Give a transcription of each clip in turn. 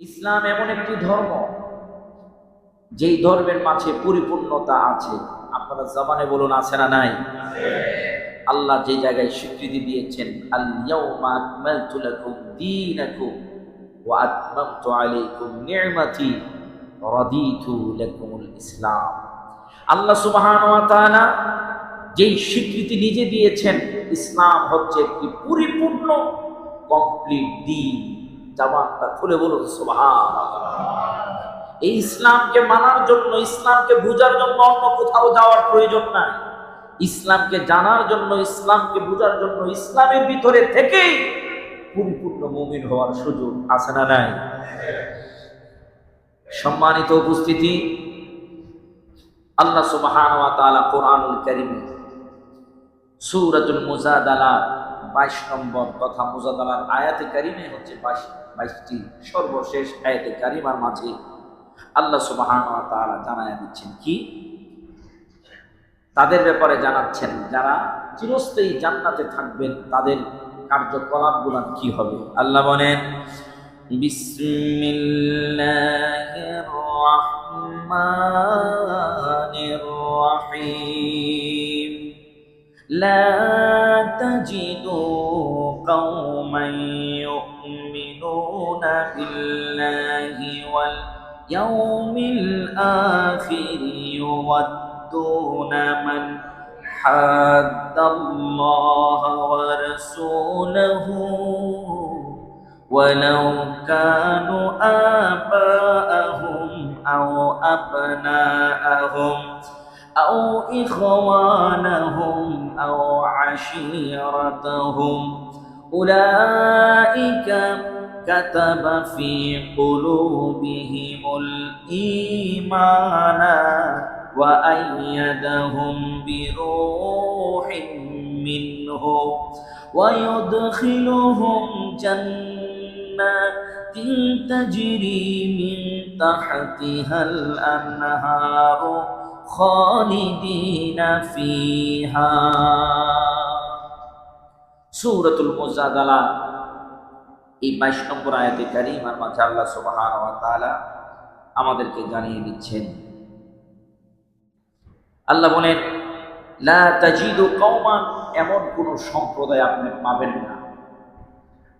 ইসলাম এমন একটি ধর্ম যেই ধর্মের মাঝে পরিপূর্ণতা আছে। আপনারা জবানে বলুন, আছে না নাই? আল্লাহ যে জায়গায় স্বীকৃতি দিয়েছেন, আল ইয়াউমা আকমালতু লাকুম দীনাকুম ওয়া আতমামতু আলাইকুম নি'মাতি ওয়া রাদিতু লাকুমুল ইসলাম। আল্লাহ সুবহানাহু ওয়া তাআলা যেই স্বীকৃতি নিজে দিয়েছেন, ইসলাম হচ্ছে একটি পরিপূর্ণ কমপ্লিট দ্বীন। জবানটা খুলে বলুন সুবহানাল্লাহ। এই ইসলামকে মানার জন্য, ইসলামকে বোঝার জন্য অন্য কোথাও যাওয়ার প্রয়োজন নাই। ইসলামকে জানার জন্য, ইসলামকে বোঝার জন্য ইসলামের ভিতরে থেকেই পরিপূর্ণ মুমিন হওয়ার সুযোগ আছে না নাই? সম্মানিত উপস্থিতি, আল্লাহ সুবহানাহু ওয়া তাআলা কোরআনুল কারীমে সূরাতুল মুজাদালা 22 নম্বর তথা মুজাদালার আয়াতে কারিমে হচ্ছে 22টি সর্বশেষ আয়াতে কারিমার মাঝে আল্লাহ সুবহানাহু ওয়া তাআলা জানায়া দিচ্ছেন কি? তাদের ব্যাপারে জানাচ্ছেন যারা চিরস্থায়ী জান্নাতে থাকবেন, তাদের কার্যকলাপগুলো কি হবে। আল্লাহ বলেন, বিসমিল্লাহির রাহমানির রাহিম। لا تجدوا قوما يؤمنون بالله واليوم الآخر يودون من حاد الله ورسوله ولو كانوا آباءهم أو أبناءهم أو إخوانهم أو عشيرتهم أولئك كتب في قلوبهم الإيمان وأيدهم بروح منه ويدخلهم جنات تجري من تحتها الأنهار খালিদিনা ফিহা। সূরাতুল মুজাদালা এই 22 নম্বর আয়াতে কারিমার মাঝে আল্লাহ সুবহানাহু ওয়া তাআলা আমাদেরকে জানিয়ে দিচ্ছেন, আল্লাহ বলেন, লা তাজিদু কওমান, এমন কোন সম্প্রদায় আপনি পাবেন না।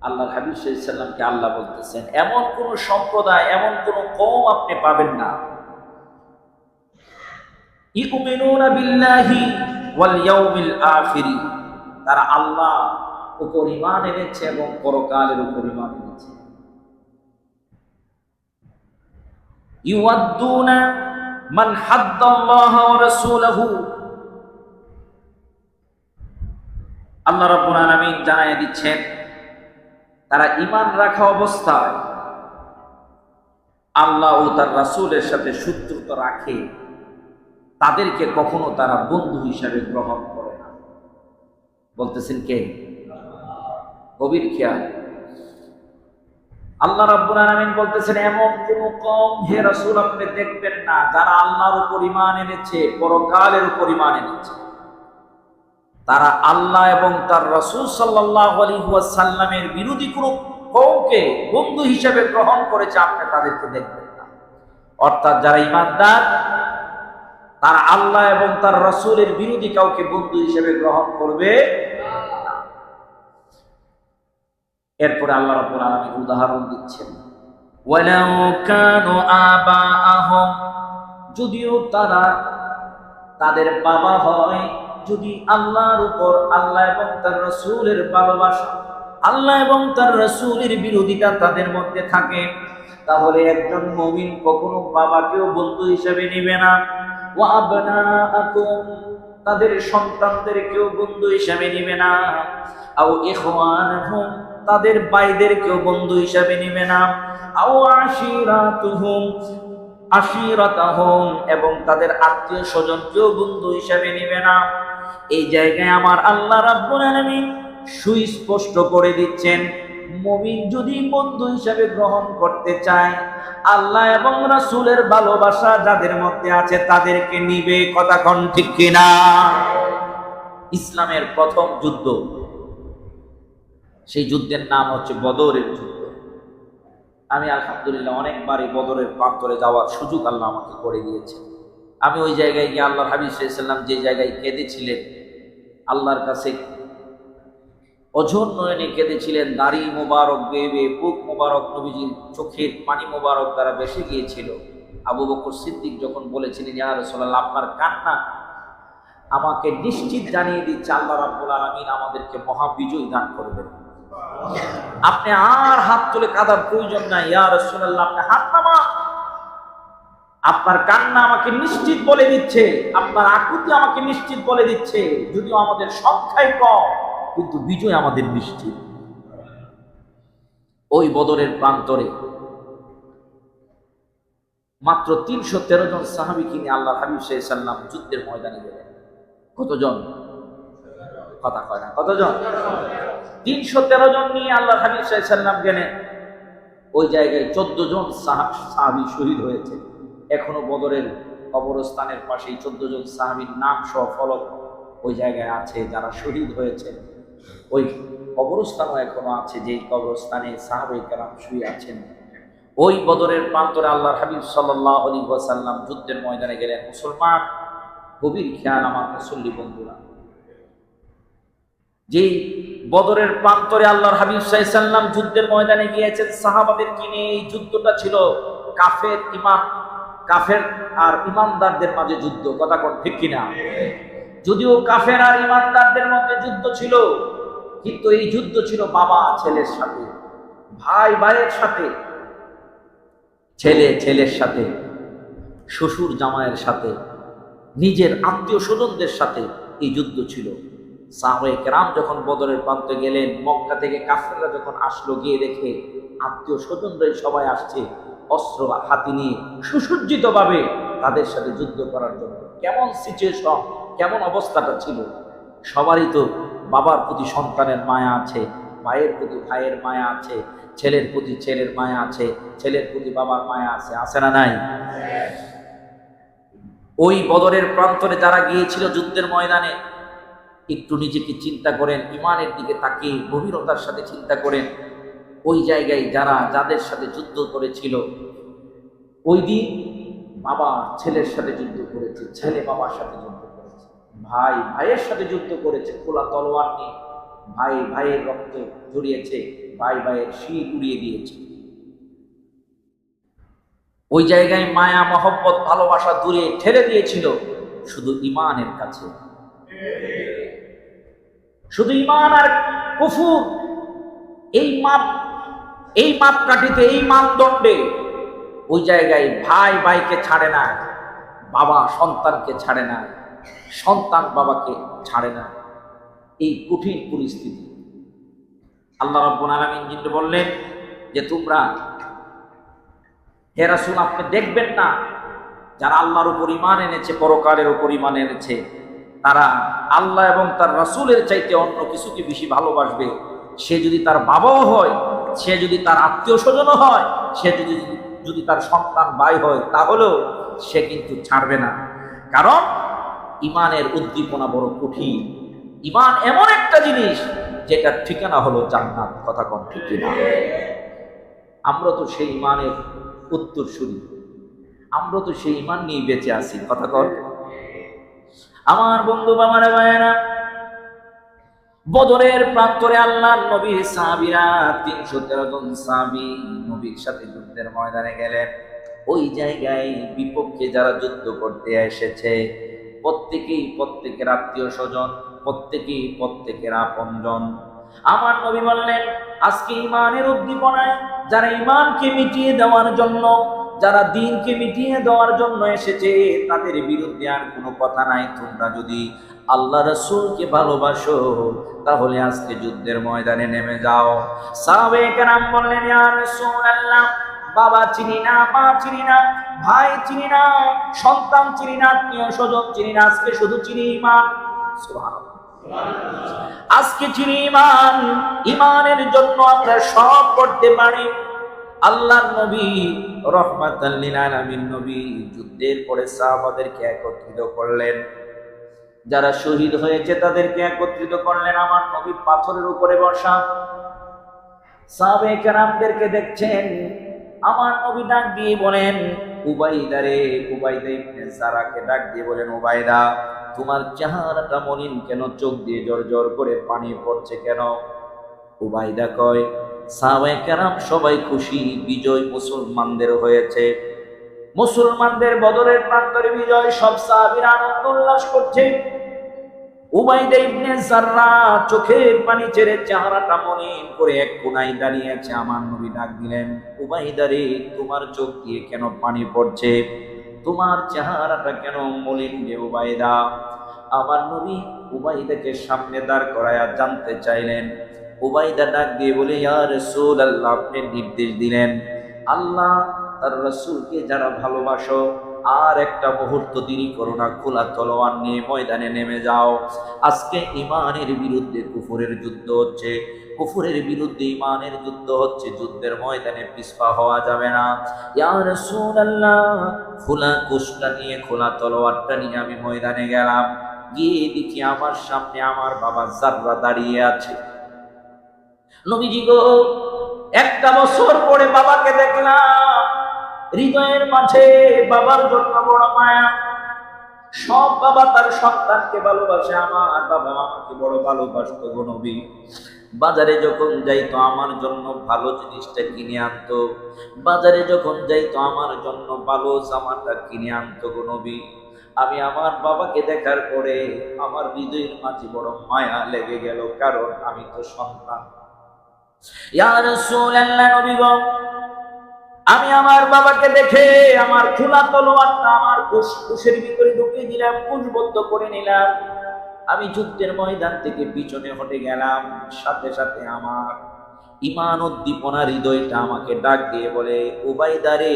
আল্লাহর হাবিব সাল্লাল্লাহু আলাইহি সাল্লামকে আল্লাহ বলতেছেন, এমন কোন সম্প্রদায়, এমন কোন কওম আপনি পাবেন না ইউমিনুনা বিল্লাহি ওয়াল ইয়াউমিল আখির, তারা আল্লাহ উপর ঈমান এনেছে এবং পরকালের উপর ঈমান এনেছে। ইউয়াদ্দুনা মান হাদ্দাল্লাহ ওয়া রাসূলুহু, আল্লাহ রাব্বুল আলামিন জানায় দিচ্ছেন, তারা ঈমান রাখা অবস্থায় আল্লাহ ও তার রাসূলের সাথে শত্রুতা রাখে, তাদেরকে কখনো তারা বন্ধু হিসাবে গ্রহণ করে না। বলতেছেন কে? কবির খেয়াল। আল্লাহ রাব্বুল আলামিন বলতেছেন, এমন কোন কওম হে রাসূল আপনি দেখবেন না যারা আল্লাহর উপর ঈমান এনেছে, পরকালের উপর ঈমান এনেছে, তারা আল্লাহ এবং তার রাসূল সাল্লাল্লাহু আলাইহি ওয়াসাল্লামের বিরোধী কোন কওমকে বন্ধু হিসাবে গ্রহণ করেছে, আপনি তাদেরকে দেখবেন না। অর্থাৎ যারা ঈমানদার তারা আল্লাহ এবং তার রাসূলের বিরোধী কাউকে বন্ধু হিসেবে গ্রহণ করবে না। এরপরে আল্লাহ রাব্বুল আলামিন উদাহরণ দিচ্ছেন, ওয়ালাউ কানু আবাআহুম, যদিও তারা তাদের বাবা হয়, যদি আল্লাহর উপর, আল্লাহ এবং তার রাসূলের ভালোবাসা, আল্লাহ এবং তার রাসূলের বিরোধিতা তাদের মধ্যে থাকে, তাহলে একজন মুমিন কখনো বাবাকেও বন্ধু হিসেবে নেবে না। ওয়া আবনাআকুম, তাদের সন্তানদেরকেও বন্ধু হিসাবে নেবে না। আও ইখওয়ানহুম, তাদের ভাইদেরকেও বন্ধু হিসাবে নেবে না। আও আশিরাতাহুম, এবং তাদের আত্মীয় স্বজনকেও বন্ধু হিসাবে নেবে না। এই জায়গায় আমার আল্লাহ রাব্বুল আলামিন সুস্পষ্ট করে দিচ্ছেন, মুমিন যদি বন্ধু হিসাবে গ্রহণ করতে চায়, আল্লাহ এবং রাসূলের ভালোবাসা যাদের মধ্যে আছে তাদেরকে নিবে। কথা কোন ঠিক কিনা? ইসলামের প্রথম যুদ্ধ, সেই যুদ্ধের নাম হচ্ছে বদরের যুদ্ধ। আমি আলহামদুলিল্লাহ অনেকবারই বদরের প্রান্তরে যাওয়ার সুযোগ আল্লাহ আমাকে করে দিয়েছে। আমি ওই জায়গায় গিয়ে আল্লাহর হাবিব সাল্লাল্লাহু আলাইহি ওয়াসাল্লাম যে জায়গায় কেঁদেছিলেন, আল্লাহর কাছে অঝোর নয়নে কেঁদেছিলেন, দাড়ি মোবারক বেয়ে বেয়ে বুক মোবারক নবীজির চোখের পানি মোবারক দ্বারা বেসে গিয়েছিল। আবু বকর সিদ্দিক যখন বলেছিলেন, ইয়া রাসূলুল্লাহ, আপনার কান্না আমাকে নিশ্চিত জানিয়ে দিচ্ছে আল্লাহ রাব্বুল আলামিন আমাদেরকে মহাবিজয় দান করবেন। আপনি আর হাত তুলে কাঁদার প্রয়োজন নাই, ইয়া রাসূলুল্লাহ, আপনি হাত নামান। আপনার কান্না আমাকে নিশ্চিত বলে দিচ্ছে, আপনার আকুতি আমাকে নিশ্চিত বলে দিচ্ছে, যদিও আমাদের সংখ্যায় কম কিন্তু বিজয় আমাদের নিশ্চিত। ওই বদরের প্রান্তরে মাত্র ৩১৩ জন সাহাবীকে নিয়ে আল্লাহর হাবিব সাল্লাল্লাহু আলাইহি ওয়াসাল্লাম যুদ্ধের ময়দানে গেলেন। কতজন? কথা কয় না, কতজন? ৩১৩ জন নিয়ে আল্লাহর হাবিব সাল্লাল্লাহু আলাইহি ওয়াসাল্লাম গেলেন। ওই জায়গায় ১৪ জন সাহাবী শহীদ হয়েছে। এখনো বদরের কবরস্থানের পাশেই ১৪ জন সাহাবীর নাম সহ ফলক ওই জায়গায় আছে, যারা শহীদ হয়েছে। ওই কবরস্থানও এখনো আছে, যেই কবরস্থানে সাহাবায়ে কেরাম শুয়ে আছেন। ওই বদরের প্রান্তরে আল্লাহর হাবিব সাল্লাল্লাহু আলাইহি ওয়াসাল্লাম যুদ্ধের ময়দানে গেলেন। মুসলমান, গভীর খেয়াল আমার মুসল্লি বন্ধুরা, যেই বদরের প্রান্তরে আল্লাহর হাবিব সাল্লাল্লাহু আলাইহি ওয়াসাল্লাম যুদ্ধের ময়দানে গিয়েছেন সাহাবাদেরকে নিয়ে, এই যুদ্ধটা ছিল কাফের আর ইমানদারদের মাঝে যুদ্ধ। কথা কোন ঠিক কিনা? যদিও কাফের আর ইমানদারদের মধ্যে যুদ্ধ ছিল, কিন্তু এই যুদ্ধ ছিল বাবা ছেলের সাথে, ভাই ভাইয়ের সাথে, ছেলে ছেলের সাথে, শ্বশুর জামাইয়ের সাথে, নিজের আত্মীয় স্বজনদের সাথে এই যুদ্ধ ছিল। সাহাবায়ে কেরাম যখন বদরের প্রান্তে গেলেন, মক্কা থেকে কাফেররা যখন আসলো, গিয়ে দেখে আত্মীয় স্বজনরাই সবাই আসছে অস্ত্র হাতে নিয়ে সুসজ্জিতভাবে তাদের সাথে যুদ্ধ করার জন্য। কেমন সিচুয়েশন, কেমন অবস্থাটা ছিল! সবারই তো বাবার প্রতি সন্তানের মায়া আছে, ভাইয়ের প্রতি ভাইয়ের মায়া আছে, ছেলের প্রতি ছেলের মায়া আছে, ছেলের প্রতি বাবার মায়া আছে, আছে না নাই? ওই বদরের প্রান্তরে যারা গিয়েছিল যুদ্ধের ময়দানে, একটু নিজেকে চিন্তা করেন, ইমানের দিকে তাকিয়ে গভীরতার সাথে চিন্তা করেন। ওই জায়গায় যাদের সাথে যুদ্ধ করেছিল, ওই দিন বাবা ছেলের সাথে যুদ্ধ করেছে, ছেলে বাবার সাথে যুদ্ধ করেছে, ভাই ভাইয়ের সাথে যুদ্ধ করেছে খোলা তলোয়ার নিয়ে, ভাই ভাইয়ের রক্ত ঝরিয়েছে, ভাই ভাইয়ের শির উড়িয়ে দিয়েছে। ওই জায়গায় মায়া মহব্বত ভালোবাসা দূরে ঠেলে দিয়েছিল শুধু ইমানের কাছে, শুধু ইমান আর কুফর। এই মাপকাঠিতে, এই মানদণ্ডে ওই জায়গায় ভাই ভাইকে ছাড়ে না, বাবা সন্তানকে ছাড়ে না, সন্তান বাবাকে ছাড়ে না। এই কঠিন পরিস্থিতি আল্লাহ রাব্বুল আলামিন জিন্দ বললেন যে, তোমরা হে রাসূল, আপনি দেখবেন না যারা আল্লাহর উপর ঈমান এনেছে, পরকালের উপর ঈমান এনেছে, তারা আল্লাহ এবং তার রাসূলের চাইতে অন্য কিছুকে বেশি ভালোবাসবে। সে যদি তার বাবাও হয়, সে যদি তার আত্মীয় স্বজনও হয়, সে যদি তার সন্তান ভাই হয়, তাহলেও সে কিন্তু ছাড়বে না। কারণ ঈমানের উদ্দীপনা বড় কঠিন। ঈমান এমন একটা জিনিস যেটার ঠিকানা হলো জান্নাত। কথা কোন ঠিক কিনা? আমরা তো সেই ঈমানের উত্তরসূরি, আমরা তো সেই ঈমান নিয়ে বেঁচে আছি। কথা কর আমার বন্ধু বাবারা ভাইয়েরা, বদরের প্রান্তরে আল্লাহর নবীর সাহাবীরা ৩১৩ জন সাহাবী নবীর সাথে যুদ্ধের ময়দানে গেলেন। ওই জায়গায় বিপক্ষে যারা যুদ্ধ করতে এসেছে, প্রত্যেকেই প্রত্যেকের আত্মীয় স্বজন, প্রত্যেকেই প্রত্যেকের আপনজন। আমার নবী বললেন, আজকে ঈমানের উদ্দীপনায় যারা ঈমানকে মিটিয়ে দেওয়ার জন্য, যারা দ্বীনকে মিটিয়ে দেওয়ার জন্য এসেছে, তাদের বিরুদ্ধে আর কোনো কথা নাই। তোমরা যদি আল্লাহ রাসূলকে ভালোবাসো, তাহলে আজকে যুদ্ধের ময়দানে নেমে যাও। সাহাবায়ে কেরাম বললেন, ইয়া রাসূলুল্লাহ, বাবা চিনি না, মা চিনি না, ভাই চিনি না, সন্তান চিনি না, আত্মীয় স্বজন চিনি না, আজকে শুধু চিনি ঈমান। সুবহানাল্লাহ, আজকে চিনি ঈমান। ঈমানের জন্য আমরা সব করতে পারি। আল্লাহর নবী রাহমাতাল লিল আলামিন নবী যুদ্ধের পরে সাহাবাদেরকে একত্রিত করলেন, যারা শহীদ হয়েছে তাদেরকে একত্রিত করলেন। আমার নবী পাথরের উপরে বসা, সাহাবায়ে কেরামদেরকে দেখছেন আমার নবী ডাক দিয়ে বলেন, উবাইদা রে, উবাইদা ইবনে জারাকে ডাক দিয়ে বলেন, উবাইদা তোমার চেহারাটা মলিন কেন, চোখ দিয়ে জর জর করে পানি পড়ছে কেন? উবাইদা কয়, সাহাবায়ে কেরাম সবাই খুশি, বিজয় মুসলমানদের হয়েছে, মুসলমানদের বদরের প্রান্তরে বিজয়, সব সাহাবীরা আনন্দ উল্লাস করছে। উবাইদা ইবনে জাররা চোখের পানি ছেড়ে চেহারাটা মলিন করে এক কোনায় দাঁড়িয়ে আছে। আমার নবী ডাক দিলেন, উবাইদা রে, তোমার চোখ দিয়ে কেন পানি পড়ছে, তোমার চেহারাটা কেন মলিন রে উবাইদা? আমার নবী উবাইদাকে সামনে দাঁড় করায়া জানতে চাইলেন। উবাইদা ডাক দিয়ে বলে, ইয়া রাসূলুল্লাহ, আপনি নির্দেশ দিলেন, আল্লাহ তার রাসূলকে যারা ভালোবাসো আর একটা মুহূর্ত দেরি করো না, খোলা তলোয়ার নিয়ে ময়দানে নেমে যাও। আজকে ইমানের বিরুদ্ধে কুফরের যুদ্ধ হচ্ছে, কুফরের বিরুদ্ধে ইমানের যুদ্ধ হচ্ছে, যুদ্ধের ময়দানে পিছপা হওয়া যাবে না। ইয়া রাসূলুল্লাহ, খোলা কুশটা নিয়ে, খোলা তলোয়ারটা নিয়ে আমি ময়দানে গেলাম, গিয়ে দেখি আমার সামনে আমার বাবা জাররা দাঁড়িয়ে আছে। নবীজি গো, একটা বছর পরে বাবাকে দেখলাম, হৃদয়ের মাঝে বাবার জন্য বড় মায়া। সব বাবা তার সন্তানকে ভালোবাসে, আমার বাবা আমাকে বড় ভালোবাসতো গো নবী। বাজারে যখন যাইতো আমার জন্য ভালো জিনিসটা কিনে আনতো, বাজারে যখন যাইতো আমার জন্য ভালো জামাটা কিনে আনতো গো নবী। আমি আমার বাবাকে দেখার পরে আমার হৃদয়ের মাঝে বড় মায়া লেগে গেল, কারণ আমি তো সন্তান। ইয়া রাসূলুল্লাহ, নবী গো, আমি আমার বাবাকে দেখে আমার খোলা তলোয়ারটা আমার কুশের ভিতরে ঢুকিয়ে দিলাম, কুশবদ্ধ করে নিলাম। আমি যুদ্ধের ময়দান থেকে পিছনে হটে গেলাম। সাথে সাথে আমার ঈমান উদ্দীপনা হৃদয়টা আমাকে ডাক দিয়ে বলে, উবাইদা রে,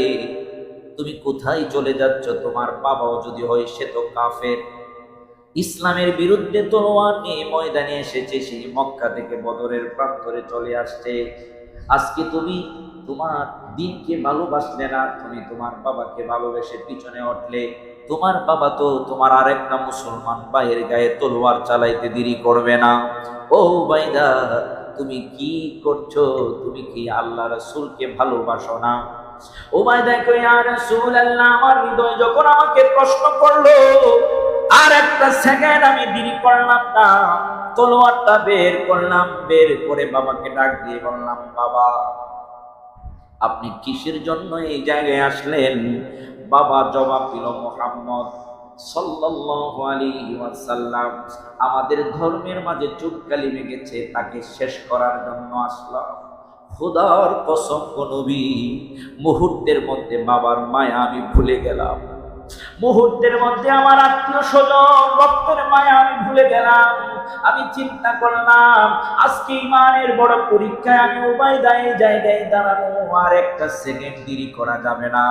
তুমি কোথায় চলে যাচ্ছ? তোমার বাবাও যদি হয় সে তো কাফের, ইসলামের বিরুদ্ধে তলোয়ার নিয়ে ময়দানে এসেছে, সেই মক্কা থেকে বদরের প্রান্তরে চলে আসছে। আজকে তুমি তোমার দিনকে ভালোবাসলে না, তুমি তোমার বাবাকে ভালোবেসে পিছনে উঠলে। তোমার বাবা তো তোমার আরেকটা মুসলমান ভাইয়ের গায়ে তলোয়ার চালাইতে দেরি করবে না। ও উবাইদা, তুমি কি করছো? তুমি কি আল্লাহ রাসূলকে ভালোবাসো না? উবাইদা কই, ইয়া রাসূলুল্লাহ, আমার হৃদয় যখন আমাকে প্রশ্ন করলো, আর একটা সেকেন্ড আমি দেরি করলাম না, তলোয়ারটা বের করলাম, বের করে বাবাকে ডাক দিয়ে বললাম, বাবা আপনি কিসের জন্য এই জায়গায় আসলেন? বাবা জবাব দিল, মুহাম্মদ সাল্লাল্লাহু আলাইহি ওয়াসাল্লাম আমাদের ধর্মের মাঝে চুপকালি মেগেছে, তাকে শেষ করার জন্য আসলাম। খোদার কসম গো নবী, মুহূর্তের মধ্যে বাবার মায়া আমি ভুলে গেলাম, মুহূর্তের মধ্যে আমার আত্মীয় স্বজন রক্তের মায়া আমি ভুলে গেলাম। আমি চিন্তা করলাম, আজকে ইমানের বড় পরীক্ষায় আমি উবাইদায় জায়গায় দাঁড়ানো, আর একটা সেকেন্ড দেরি করা যাবে না।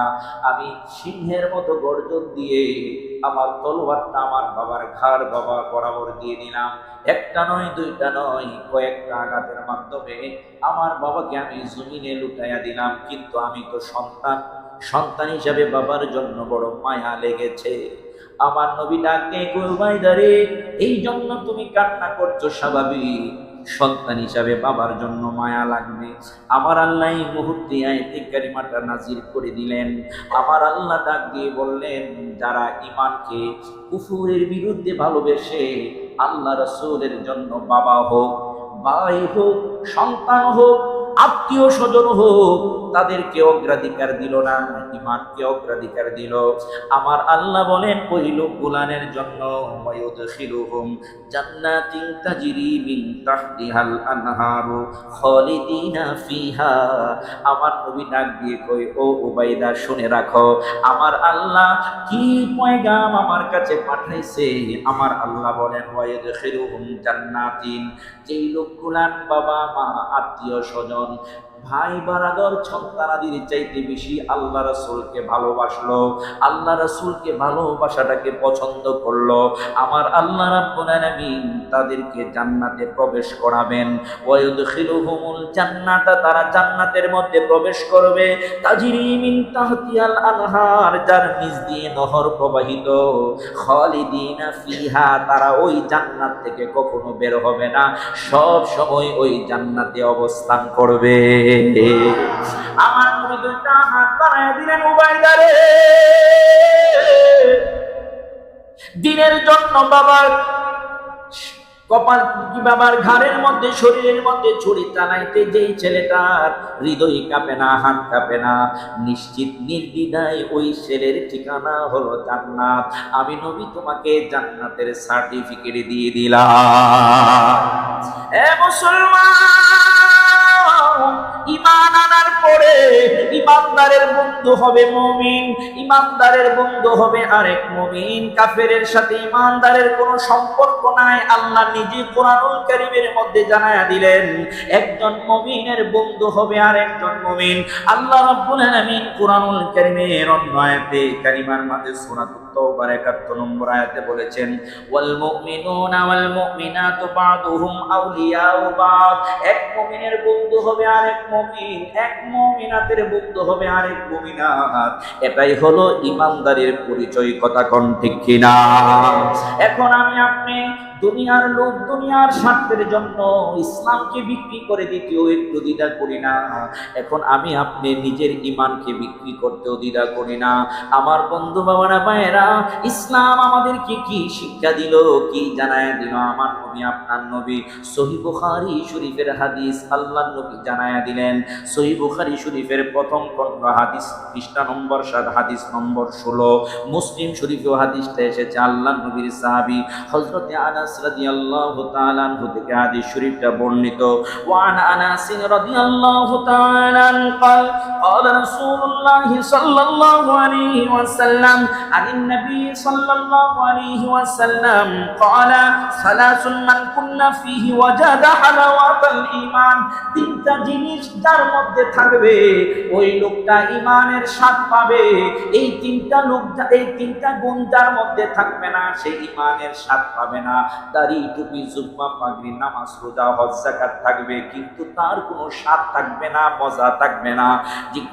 আমি সিংহের মতো গর্জন দিয়ে আমার তলোয়ারটা আমার বাবার ঘাড় বাবা বরাবর দিয়ে দিলাম। একটা নয়, দুইটা নয়, কয়েকটা আঘাতের মাধ্যমে আমার বাবাকে আমি জমিনে লুটাইয়া দিলাম। কিন্তু আমি তো সন্তান, সন্তান হিসাবে বাবার জন্য বড় মায়া লেগেছে। আমার নবী ডাকে, উবাইদা রে, এই জন্য তুমি কান্না করছো, স্বাভাবিক, সন্তান হিসাবে বাবার জন্য মায়া লাগবে। আমার আল্লাহ এই মুহূর্তে আয়াতে কারিমাটা নাজিল করে দিলেন। আমার আল্লাহ ডাক দিয়ে বললেন, যারা ঈমানকে কুফরের বিরুদ্ধে ভালোবেসে আল্লাহ রাসূলের জন্য বাবা হোক, ভাই হোক, সন্তান হোক, আত্মীয় স্বজন হোক, তাদেরকে অগ্রাধিকার দিল না, ঈমানকে অগ্রাধিকার দিল। আমার আল্লাহ বলেন, ওই লোকগুলানের জন্য ওয়ায়ুদখিলুহুম জান্নাতিন তাজরি মিন তাহতিহাল আনহারু খালিদিনা ফিহা। আমার নবী ডাক দিয়ে কই, ও উবাইদা শুনে রাখো, আমার আল্লাহ কি পয়গাম আমার কাছে পাঠাইছে। আমার আল্লাহ বলেন, ওয়ায়ুদখিলুহুম জান্নাতিন, যেই লোকগুলান বাবা মা আত্মীয় স্বজন ভাই বারাদর সন্তানাদির চাইতে বেশি আল্লাহ রাসূলকে ভালোবাসলো, আল্লাহ রাসূলকে ভালোবাসাটাকে পছন্দ করলো, আমার আল্লাহ রাব্বুল আলামিন তাদেরকে জান্নাতে প্রবেশ করাবেন। ওয়ায়ুদখিলুহুমুল জান্নাতা, তারা জান্নাতের মধ্যে প্রবেশ করবে, তাজরি মিন তাহতিহাল আনহার, যার নিচ দিয়ে নহর প্রবাহিত, খালিদিনা ফিহা, তারা ওই জান্নাত থেকে কখনো বের হবে না, সব সময় ওই জান্নাতে অবস্থান করবে। আমার নবী দুইটা হাত বাড়ায় দিলেন, উবাইদারে দিনের জন্য বাবার কপাল কি বাবার ঘাড়ের মধ্যে শরীরের মধ্যে ছুরি টানাইতে যেই ছেলেটার হৃদয় কাঁপে না, হাত কাঁপে না, নিশ্চিত নির্দ্বিধায় ওই ছেলের ঠিকানা হলো জান্নাত। আমি নবী তোমাকে জান্নাতের সার্টিফিকেট দিয়ে দিলাম। এ মুসলমান, ঈমান আনার পরে ঈমানদারের বন্ধু হবে মুমিন, ঈমানদারের বন্ধু হবে আরেক মুমিন। কাফেরের সাথে ঈমানদারের কোনো সম্পর্ক নাই। আল্লাহ নিজে কোরআনুল কারীমের মধ্যে জানায়া দিলেন, একজন মুমিনের বন্ধু হবে আরেকজন মুমিন। আল্লাহ রাব্বুল আলামিন কোরআনুল কারীমের অন্য আয়াতে কারিমার মাঝে সূরাতুত তাওবার 71 নম্বর আয়াতে বলেছেন, ওয়াল মুমিনুনা ওয়াল মুমিনাতু বা'দুহুম আউলিয়াউ বা'দ। এক মুমিনের বন্ধু হবে আরেক মুমিন, এক মুমিনাতের বন্ধু হবে আরেক মুমিনাত। এটাই হলো ঈমানদারের পরিচয়। কথা কোন ঠিক কিনা? এখন আমি আপনি দুনিয়ার লোক, দুনিয়ার স্বার্থের জন্য ইসলামকে বিক্রি করে দিতেও একটু দ্বিধা করি না। এখন আমি আপনি নিজের ঈমানকে বিক্রি করতেও দ্বিধা করি না। আমার বন্ধু বাবারা ভাইয়েরা, ইসলাম আমাদেরকে কি শিক্ষা দিল, কি জানায়া দিল আমার নবী, আপনার নবী? সহিহ বুখারী শরীফের হাদিস আল্লাহর নবী জানায়া দিলেন। সহিহ বুখারী শরীফের প্রথম খণ্ড হাদিস পৃষ্ঠা নম্বর 7, হাদিস নম্বর 16। মুসলিম শরীফেও হাদিসটা এসেছে। আল্লাহর নবীর সাহাবী হযরত আনাস রাদিয়াল্লাহু তাআলা আনহু থেকে হাদিস শরীফটা বর্ণিত। ওয়ান আনাস রাদিয়াল্লাহু তাআলা قال قال رسول الله صلى الله عليه وسلم عن النبي صلى الله عليه وسلم قال ثلاث من كنا فيه وجد حلاوة الإيمان। তিনটা জিনিস যার মধ্যে থাকবে ওই লোকটা ঈমানের স্বাদ পাবে। এই তিনটা লোক, এই তিনটা গুণ যার মধ্যে থাকবে না, সেই ঈমানের স্বাদ পাবে না। দাড়ি, টুপি, জুব্বা, পাগড়ি, নামাজ, রোজা, হজ, যাকাত থাকবে, কিন্তু তার কোনো স্বাদ থাকবে না, মজা থাকবে না।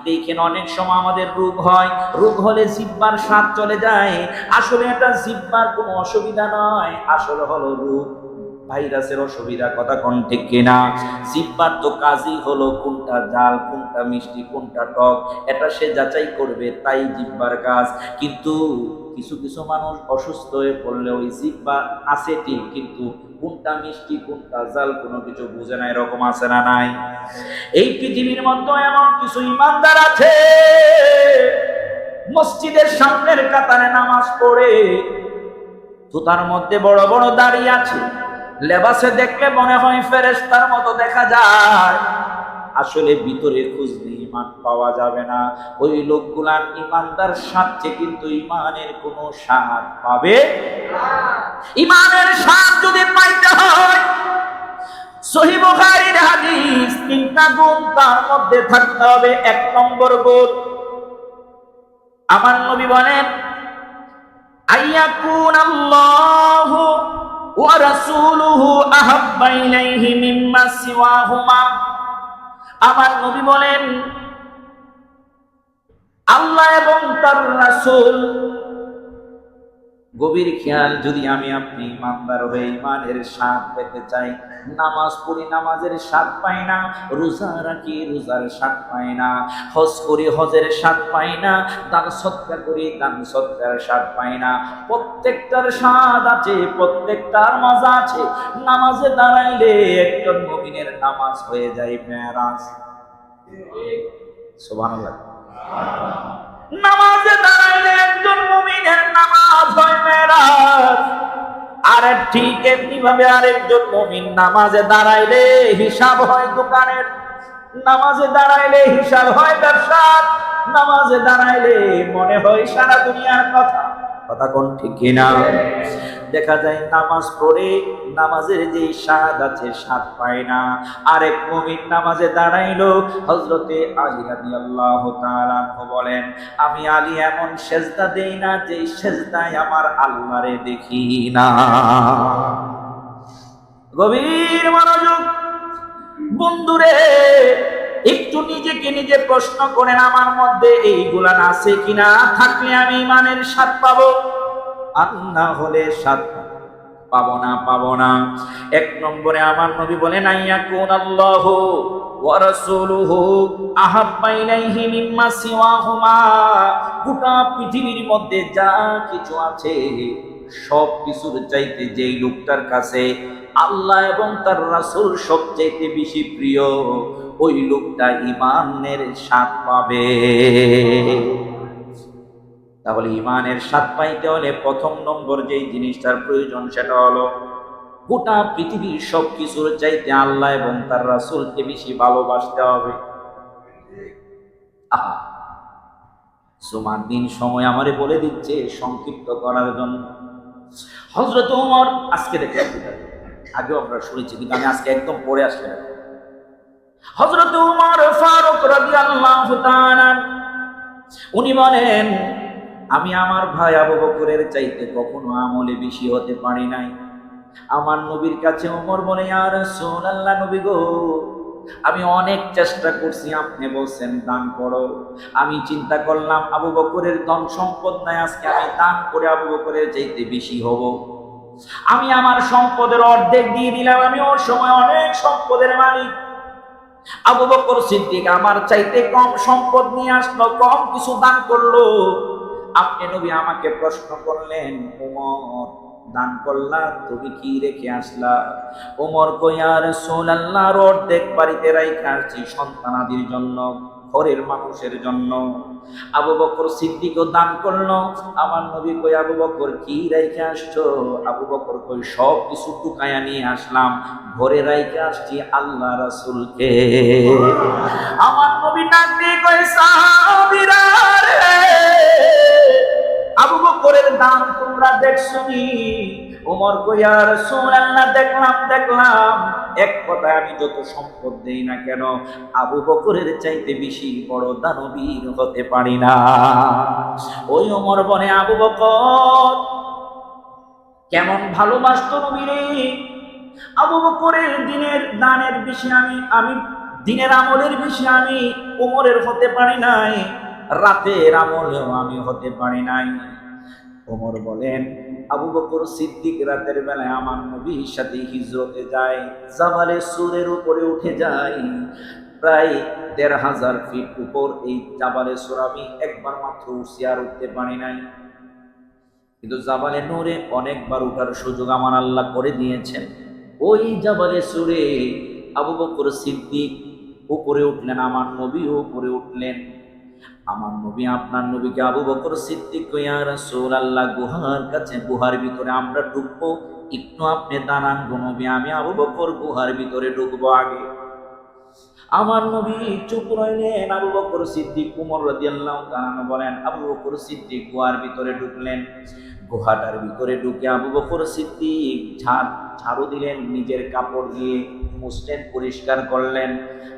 দেখেন অনেক সময় আমাদের রোগ হয়, রোগ হলে জিহ্বার স্বাদ চলে যায়। আসলে এটা জিহ্বার কোনো অসুবিধা নয়, আসলে হলো রোগ, ভাইরাসের অসুবিধা। কথা কোন ঠিক কিনা? জিহ্বার তো কাজই হলো কোনটা ঝাল, কোনটা মিষ্টি, কোনটা টক, এটা সে যাচাই করবে, তাই জিহ্বার কাজ। কিন্তু কিছু কিছু মানুষ অসুস্থ হয়ে পড়লে ওই জিহ্বা আছে ঠিক, কিন্তু কোনটা মিষ্টি কোনটা জাল কোনো কিছু বুঝে না। এরকম আছে না নাই? এই পৃথিবীর মধ্যে এমন কিছু ঈমানদার আছে, মসজিদের সামনের কাতারে নামাজ পড়ে, জুতার মধ্যে বড় বড় দাড়ি আছে, লেবাসে দেখলে মনে হয় ফেরেশতার মতো দেখা যায়, আসলে ভিতরে খুঁজলে ঈমান পাওয়া যাবে না। ওই লোকগুলার ঈমানদার স্বাদে কিন্তু ঈমানের কোনো স্বাদ পাবে না। ঈমানের স্বাদ যদি পাইতে হয়, সহিহ বুখারীর হাদিস, তিনটা গুণ তার মধ্যে থাকতে হবে। এক নম্বর গুণ, আমার নবী বলেন, আইয়াকুন আল্লাহু ওয়া রাসূলুহু আহাব্বা ইলাইহি মিম্মা সিওয়াহুমা। আমার নবী বলেন, আল্লাহ এবং তার রাসূল, গভীর খেয়াল, যদি আমি আপনি ঈমানদার হয়ে ঈমানের স্বাদ পেতে চাই, নামাজ পড়ি, নামাজের স্বাদ পাই না, রোজা রাখি, রোজার স্বাদ পাই না, হজ করি, হজের স্বাদ পাই না, দান সদকা করি, দান সদকার স্বাদ পাই না। প্রত্যেকটার স্বাদ আছে, প্রত্যেকটার মজা আছে। নামাজে দাঁড়াইলে একজন মুমিনের নামাজ হয়ে যায় মেরাজ। সুবহানাল্লাহ। নামাজে দাঁড়াইলে একজন মুমিনের নামাজ হয় মেরাজ। আর ঠিক এমনি ভাবে আরেকজন মুমিন নামাজে দাঁড়াইলে হিসাব হয় দোকানের, নামাজে দাঁড়াইলে হিসাব হয় ব্যবসার, নামাজে দাঁড়াইলে মনে হয় সারা দুনিয়ার কথা। কথা কোন ঠিক কিনা? দেখা যায় নামাজ পড়ে নামাজের যে স্বাদ আছে স্বাদ পায় না। আরেক মুমিন নামাজে দাঁড়াইলো, হযরতে আলী রাদিয়াল্লাহু তাআলা আনহু বলেন, আমি আলী এমন সেজদা দেই না যে সেজদায় আমার আল্লাহরে দেখি না। গভীর মনোযোগ বন্ধুরে, একটু নিজেকে নিজে প্রশ্ন করেন, আমার মধ্যে এইগুলা আছে কিনা? থাকলে আমি ঈমানের স্বাদ পাবো, আর না হলে স্বাদ পাবো। পাবো না। এক নম্বরে আমার নবী বলেন আইয়াকুন আল্লাহু ওয়া রাসূলুহু আহাব্বা ইলাইহি মিম্মা সিওয়াহুমা। গোটা পৃথিবীর মধ্যে যা কিছু আছে সব কিছুর চাইতে যেই লোকটার কাছে আল্লাহ এবং তার রাসূল সবচাইতে বেশি প্রিয়, ওই লোকটা ঈমানের স্বাদ পাবে। তাহলে ঈমানের স্বাদ পাইতে হলে প্রথম নম্বর যেই জিনিসটার প্রয়োজন সেটা হলো গোটা পৃথিবীর সব কিছুর চাইতে আল্লাহ এবং তার রাসূলকে বেশি ভালোবাসতে হবে। আহা, সুমার দিন সময় আমারে বলে দিচ্ছে সংক্ষিপ্ত করার জন্য। হযরত ওমর, আজকে দেখলাম, আগেও আমরা শুনেছি কিন্তু আমি আজকে একদম পড়ে আসলে, হযরত ওমর ফারুক রাদিয়াল্লাহু তাআলা উনি বলেন, আমি আমার ভাই আবু বকরের চাইতে কখনো আমলে বেশি হতে পারি নাই। আমার নবীর কাছে ওমর বলে, ইয়া রাসূলুল্লাহ, নবী গো, আমি অনেক চেষ্টা করছি, আপনি বলছেন দান করো। আমি চিন্তা করলাম আবু বকরের ধন সম্পদ নাই, আজকে আমি দান করে আবু বকরের চাইতে বেশি হব। আমি আমার সম্পদের অর্ধেক দিয়ে দিলাম, আমি ওর সময় অনেক সম্পদের মালিক। আবু বকর সিদ্দিক আমার চাইতে কম সম্পদ নিয়ে আসলো, কম কিছু দান করলো। আপনি নবী আমাকে প্রশ্ন করলেন, ওমর, দান করলা, তুমি কি রেখে আসলা? ওমর কই, ইয়া রাসূলুল্লাহ, অর্ধেক বাড়িতে রাইখা আসছি সন্তানাদির জন্য, ঘরের মানুষের জন্য। আবু বকর সিদ্দিকও দান করলো। আমার নবী কই, আবু বকর কি রাইখা আসছো? আবু বকর কই, সব কিছু টুকায়া নিয়ে আসলাম, ঘরে রাইখা আসছি আল্লাহ রাসূলকে। আমার নবী ডাক দিয়ে কই, সাহাবীরা রে, আবু বকরের দান তোমরা দেখছনি? ওমর কই, ইয়া রাসূলুল্লাহ, দেখলাম। এক কথা, আমি যত সম্পদ দেই না কেন আবু বকরের চাইতে বেশি বড় দানবীর হতে পারি না। ওই ওমর বলে, আবু বকর কেমন ভালোবাসতো নবীরে। আবু বকরের দিনের দানের বেশি আমি দিনের আমলের বেশি আমি ওমরের হতে পারি নাই, রাতের আমলেও আমি হতে পারি নাই। ওমর বলেন, আবু বকর সিদ্দিক রাতের বেলায় আমার নবীর সাথে হিজরতে যায়, জাবালে সুরের উপরে উঠে যায়। প্রায় ১,৫০০ ফিট উপর এই জাবালে সুর আমি একবার মাত্র উঠছি, আর উঠতে পারি নাই। কিন্তু জাবালে নূরে অনেকবার উঠার সুযোগ আমার আল্লাহ করে দিয়েছেন। ওই জাবালে সুরে আবু বকর সিদ্দিক উপরে উঠলেন, আমার নবীও উপরে উঠলেন। আমার নবী আপনার নবীকে আবু বকর সিদ্দিক, ইয়া রাসূলুল্লাহ, গুহার কাছে, গুহার ভিতরে আমরা ঢুকবো, একটু আপনি দাঁড়ান গো নবী, আমি আবু বকর গুহার ভিতরে ঢুকবো আগে। আমার নবী চুপ রইলেন। আবু বকর সিদ্দিক, উমর রাদিয়াল্লাহু তাআলা বলেন, আবু বকর সিদ্দিক গুহার ভিতরে ঢুকলেন। গুহাটার ভিতরে ঢুকে আবু বকর সিদ্দিক ঝাড়ু দিলেন, নিজের কাপড় দিয়ে মুছলেন, পরিষ্কার করলেন।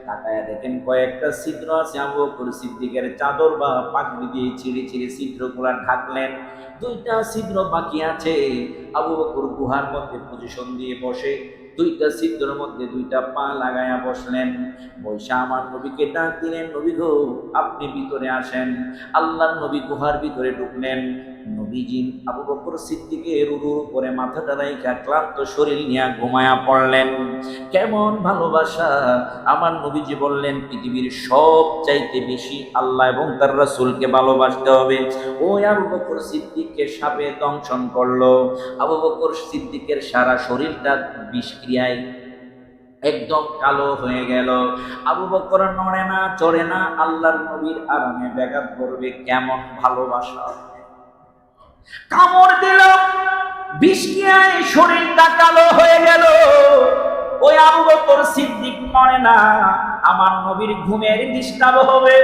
তাকায় দেখেন কয়েকটা ছিদ্র আছে। আবু বকর সিদ্দিকের চাদর বা পাগড়ি দিয়ে ছিঁড়ে ছিঁড়ে ছিদ্রগুলা ঢাকলেন। 2টা ছিদ্র বাকি আছে। আবু বকর গুহার মধ্যে পজিশন দিয়ে বসে 2টা ছিদ্রের মধ্যে 2টা পা লাগায়া বসলেন। বৈশা আমার নবীকে ডাক দিলেন, নবী গো, আপনি ভিতরে আসেন। আল্লাহর নবী গুহার ভিতরে ঢুকলেন। নবীজি আবু বকর সিদ্দিকের উপরে মাথাটা রাইখা ক্লান্ত শরীর নিয়ে ঘুমায়া পড়লেন। কেমন ভালোবাসা! আমার নবীজি বললেন, পৃথিবীর সব চাইতে বেশি আল্লাহ এবং তার রাসূলকে ভালোবাসতে হবে। ওই আবু বকর সিদ্দিককে সাপে দংশন করলো। আবু বকর সিদ্দিকের সারা শরীরটা বিষক্রিয়ায় একদম কালো হয়ে গেল। আবু বকর নড়ে না, চড়ে না, আল্লাহর নবীর আরামে ব্যাঘাত করবে। কেমন ভালোবাসা! কামড় দিল, বিষক্রিয়ায় শরীরটা কালো হয়ে গেল। ওই আবু বকর সিদ্দিক নড়ে না। আমার নবীর ঘুমের ডিস্টার্ব হবে।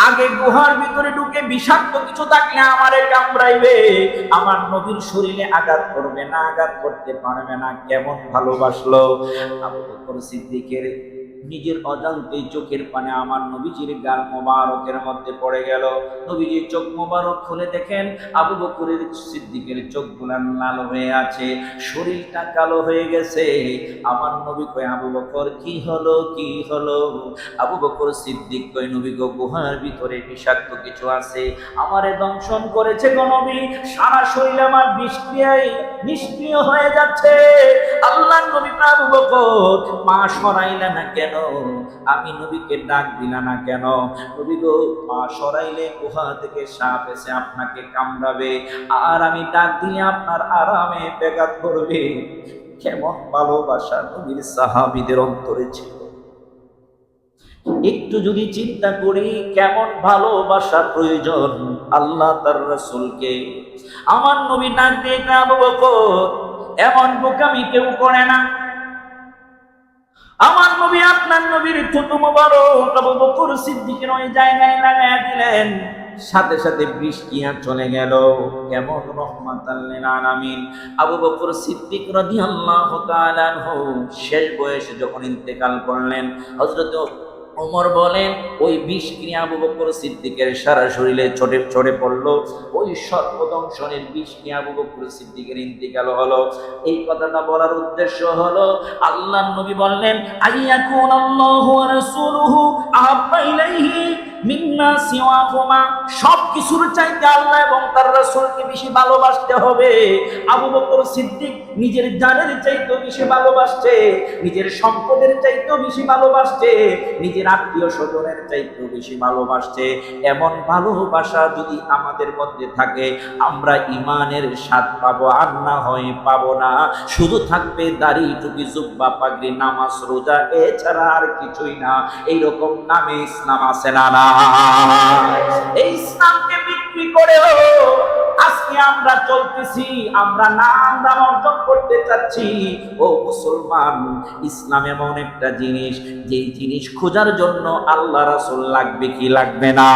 আগে গুহার ভিতরে ঢুকে বিষাক্ত কিছু থাকলে আমারে কামড়াইবে, আমার নবীর শরীরে আঘাত করবে না, আঘাত করতে পারবে না। কেমন ভালোবাসলো! আবু বকর সিদ্দিকের নিজের অজান্তেই চোখের পানে আমার নবীজির গাল মোবারকের মধ্যে পড়ে গেল। নবীজির চোখ মোবারক খুলে দেখেন আবু বকরের সিদ্দিকের চোখগুলো লাল হয়ে আছে, শরীরটা কালো হয়ে গেছে। আমার নবী কয়, আবু বকর কি হলো, কি হলো? আবু বকর সিদ্দিক কয়, নবী গো, গুহার ভিতরে বিষাক্ত কিছু আছে, আমারে দংশন করেছে গো নবী, সারা শরীর আমার নিষ্ক্রিয় হয়ে যাচ্ছে। আল্লাহ নবী, আবু বকর পা সরাইলে না কেন? আমি নবীকে ডাক দিলা না কেন? নবী গো, পা সরাইলে গুহা থেকে সাপ এসে আপনাকে কামড়াবে, আর আমি ডাক দিলে আপনার আরামে ব্যাঘাত করবে। কেমন ভালোবাসা নবীর সাহাবীদের অন্তরে ছিল, একটু যদি চিন্তা করি কেমন ভালোবাসা প্রয়োজন আল্লাহ তার রাসূলকে। আমার নবী ডাক দিয়ে, আবু বকর, এমন বোকামি কেউ করে না। আমার নবী আপনার নবীর ছোট মোবারক আবু বকর সিদ্দিকের ওই জায়গায় লাগায় দিলেন, সাথে সাথে বৃষ্টি আর চলে গেল। কেমন রহমাতাল লিল আলামিন। আবু বকর সিদ্দিক রাদিয়াল্লাহু তাআলা আনহু শেষ বয়সে যখন ইন্তেকাল করলেন, হযরত ওমর বলেন ওই বিষ ক্রিয়া আবু বকর সিদ্দিকের সারা শরীরে ছড়ে পড়লো, ওই সর্বদংশনের বিষ ক্রিয়া আবু বকর সিদ্দিকের ইন্তেকাল হলো। এই কথাটা বলার উদ্দেশ্য হলো, আল্লাহর নবী বললেন, আইয়াকুন আল্লাহু ওয়া রাসূলুহু আহাব্বা ইলাইহি মিন্না সিওয়াহুমা, সব কিছুর চাইতে আল্লাহ এবং তার রাসূলকে বেশি ভালোবাসতে হবে। আবু বকর সিদ্দিক নিজের জানের চাইতেও বেশি ভালোবাসছে, নিজের সম্পদের চাইতেও বেশি ভালোবাসছে, নিজের আত্মীয় স্বজনের চাইতেও বেশি ভালোবাসছে। এমন ভালোবাসা যদি আমাদের মধ্যে থাকে, আমরা ইমানের স্বাদ পাবো, আর না হয় পাবো না। শুধু থাকবে দাড়ি, টুপি, জুব্বা, পাগড়ি, নামাজ, রোজা, এছাড়া আর কিছুই না। এইরকম নামে ইসলাম আছে না? না, এই ইসলামকে বিক্রি করেও আজকে আমরা চলতেছি, আমরা নাম অর্জন করতে চাচ্ছি। ও মুসলমান, ইসলাম এমন একটা জিনিস, যেই জিনিস খোঁজার জন্য আল্লাহ রাসূল লাগবে কি লাগবে না?